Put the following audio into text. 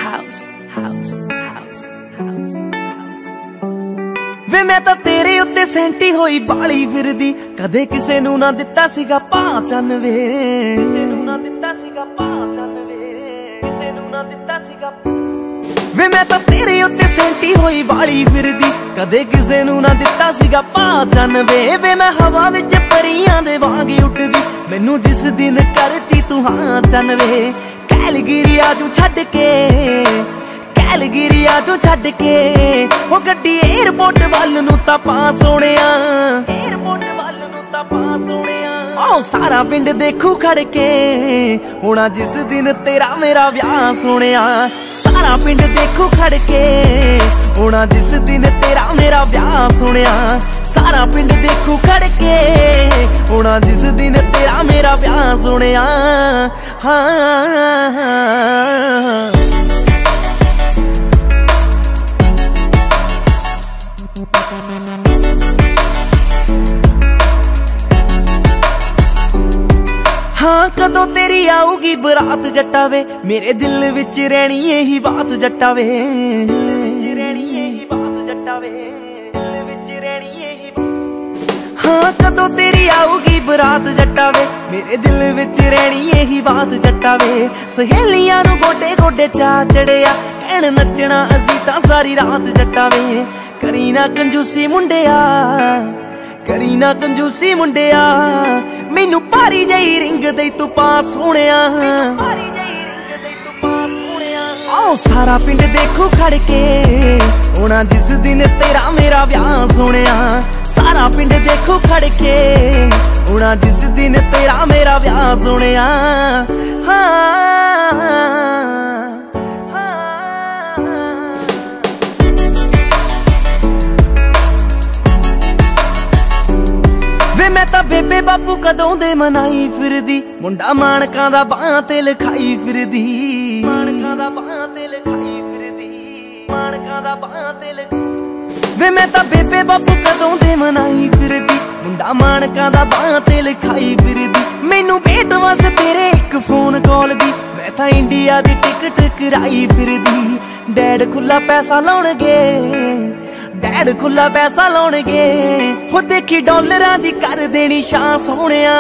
house, house, house, house, house। ਵੇ मैं तां तेरे उत्ते सैंटी होई बाली फिरदी, कदे किसे नूं ना दित्ता सीगा पहचान वे, किसे नूं ना दित्ता सीगा पहचान वे, किसे नूं ना दित्ता सीगा। वे मैं तां तेरे उत्ते सैंटी होई बाली फिरदी, कदे किसे नूं ना दित्ता सीगा पहचान वे। वे मैं हवा विच परियां दे वांग उड़दी, मैनू जिस दिन करती तू हाँ चन वे। कैलगिरिया तू छड्ड के, कैलगिरिया तू छड्ड के, ओ गड्डी एयरपोर्ट वल नूं तां पा सोहणिया, एयरपोर्ट वल नूं तां पा सोहणिया। ओ सारा पिंड देखू खड़ के, होना जिस दिन तेरा मेरा व्याह सोहणिया। सारा पिंड देखू खड़ के, होना जिस दिन तेरा मेरा व्याह सोहणिया। सारा पिंड देखू खड़ के, होना जिस दिन तेरा मेरा व्याह सोहणिया। हाँ हाँ कदों तेरी आऊगी बरात जट्टा वे, मेरे दिल विच रहनी यही बात जट्टा वे, रहनी यही बात जट्टा वे, दिल विच रहनी यही। हाँ कदों तेरी आऊगी बरात जट्टा वे, मेरे दिल विच रहनी यही बात जट्टा वे। सहेलियां नूं गोडे गोडे चा चढ़िया, कहण नचना असीं तां सारी रात जट्टा वे। करी ना कंजूसी मुंडिया, करी ना कंजूसी मुंडिया, मैनू भारी जही रिंग दई तू पास सोहणिया। आओ सारा पिंड देखू खड़ के, होना जिस दिन तेरा मेरा व्याह सोहणिया। सारा पिंड देखू खड़ के, होना जिस दिन तेरा मेरा व्याह सोहणिया। मैं तां बेबे बापू कदों दे मनाई फिरदी, मुंडा माणकां दा बाहां ते लिखाई फिरदी, माणकां दा बाहां ते लिखाई फिरदी, माणकां दा बाहां ते लिखाई। वे मैं तां बेबे बापू कदों दे मनाई फिरदी, मुंडा माणकां दा बाहां ते लिखाई फिरदी। मैनू भेट वस तेरे एक फोन कॉल दी, मैं तां इंडिया दी टिकट कराई फिरदी। डैड खुला पैसा लाउणगे, डैड खुला पैसा लाउणगे, हो देखी डॉलरां दी कर देनी शां सोहणिया।